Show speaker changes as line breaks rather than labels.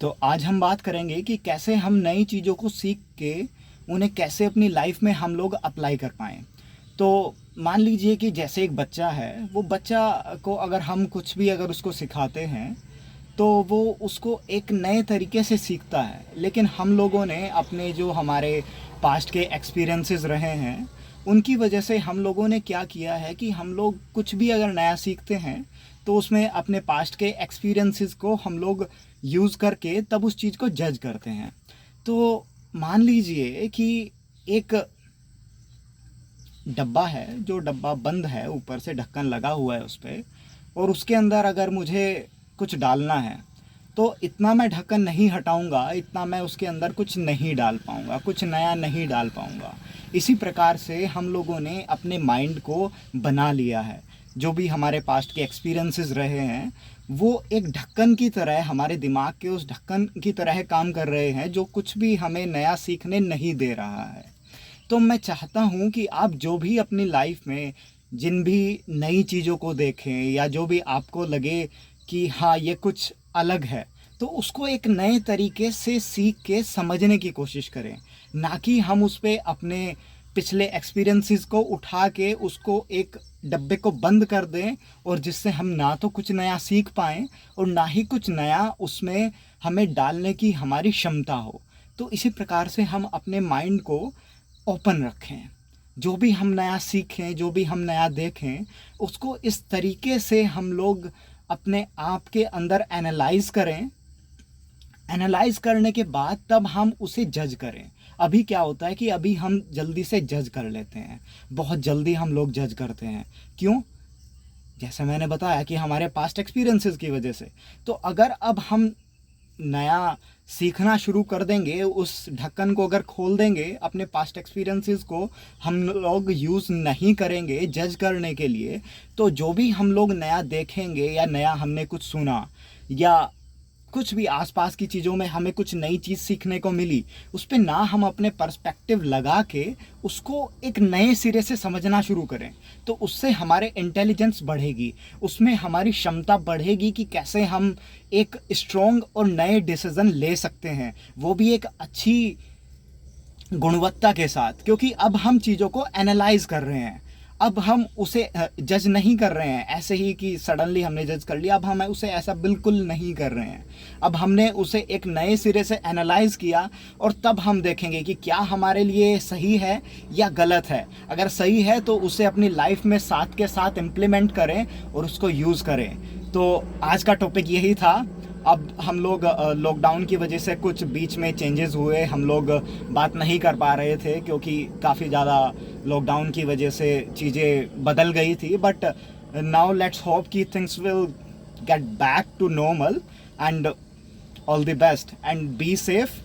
तो आज हम बात करेंगे कि कैसे हम नई चीज़ों को सीख के उन्हें कैसे अपनी लाइफ में हम लोग अप्लाई कर पाएँ। तो मान लीजिए कि जैसे एक बच्चा है, वो बच्चा को अगर हम कुछ भी अगर उसको सिखाते हैं, तो वो उसको एक नए तरीके से सीखता है। लेकिन हम लोगों ने अपने जो हमारे पास्ट के एक्सपीरियंसेस रहे हैं, उनकी वजह से हम लोगों ने क्या किया है कि हम लोग कुछ भी अगर नया सीखते हैं, तो उसमें अपने पास्ट के एक्सपीरियंसेस को हम लोग यूज़ करके तब उस चीज़ को जज करते हैं। तो मान लीजिए कि एक डब्बा है, जो डब्बा बंद है, ऊपर से ढक्कन लगा हुआ है उस पे, और उसके अंदर अगर मुझे कुछ डालना है, तो इतना मैं ढक्कन नहीं हटाऊंगा, इतना मैं उसके अंदर कुछ नहीं डाल पाऊंगा, कुछ नया नहीं डाल पाऊंगा। इसी प्रकार से हम लोगों ने अपने माइंड को बना लिया है। जो भी हमारे पास्ट के एक्सपीरियंसेस रहे हैं, वो एक ढक्कन की तरह हमारे दिमाग के उस ढक्कन की तरह काम कर रहे हैं, जो कुछ भी हमें नया सीखने नहीं दे रहा है। तो मैं चाहता हूँ कि आप जो भी अपनी लाइफ में जिन भी नई चीज़ों को देखें, या जो भी आपको लगे कि हाँ ये कुछ अलग है, तो उसको एक नए तरीके से सीख के समझने की कोशिश करें। ना कि हम उस पे अपने पिछले एक्सपीरियंसेस को उठा के उसको एक डब्बे को बंद कर दें, और जिससे हम ना तो कुछ नया सीख पाएँ और ना ही कुछ नया उसमें हमें डालने की हमारी क्षमता हो। तो इसी प्रकार से हम अपने माइंड को ओपन रखें। जो भी हम नया सीखें, जो भी हम नया देखें, उसको इस तरीके से हम लोग अपने आप के अंदर एनालाइज करें। एनालाइज करने के बाद तब हम उसे जज करें। अभी क्या होता है कि अभी हम जल्दी से जज कर लेते हैं, बहुत जल्दी हम लोग जज करते हैं। क्यों? जैसे मैंने बताया कि हमारे पास्ट एक्सपीरियंसेस की वजह से। तो अगर अब हम नया सीखना शुरू कर देंगे, उस ढक्कन को अगर खोल देंगे, अपने पास्ट एक्सपीरियंसेस को हम लोग यूज़ नहीं करेंगे जज करने के लिए, तो जो भी हम लोग नया देखेंगे या नया हमने कुछ सुना, या कुछ भी आसपास की चीज़ों में हमें कुछ नई चीज़ सीखने को मिली, उस पे ना हम अपने पर्सपेक्टिव लगा के उसको एक नए सिरे से समझना शुरू करें, तो उससे हमारे इंटेलिजेंस बढ़ेगी, उसमें हमारी क्षमता बढ़ेगी कि कैसे हम एक स्ट्रॉन्ग और नए डिसीज़न ले सकते हैं, वो भी एक अच्छी गुणवत्ता के साथ। क्योंकि अब हम चीज़ों को एनालाइज कर रहे हैं, अब हम उसे जज नहीं कर रहे हैं ऐसे ही कि सडनली हमने जज कर लिया। अब हम उसे ऐसा बिल्कुल नहीं कर रहे हैं। अब हमने उसे एक नए सिरे से एनालाइज किया, और तब हम देखेंगे कि क्या हमारे लिए सही है या गलत है। अगर सही है तो उसे अपनी लाइफ में साथ के साथ इम्प्लीमेंट करें और उसको यूज़ करें। तो आज का टॉपिक यही था। अब हम लोग लॉकडाउन की वजह से कुछ बीच में चेंजेस हुए, हम लोग बात नहीं कर पा रहे थे, क्योंकि काफ़ी ज़्यादा लॉकडाउन की वजह से चीज़ें बदल गई थी। बट नाउ लेट्स होप कि things will get back to normal, and all the best, and be safe.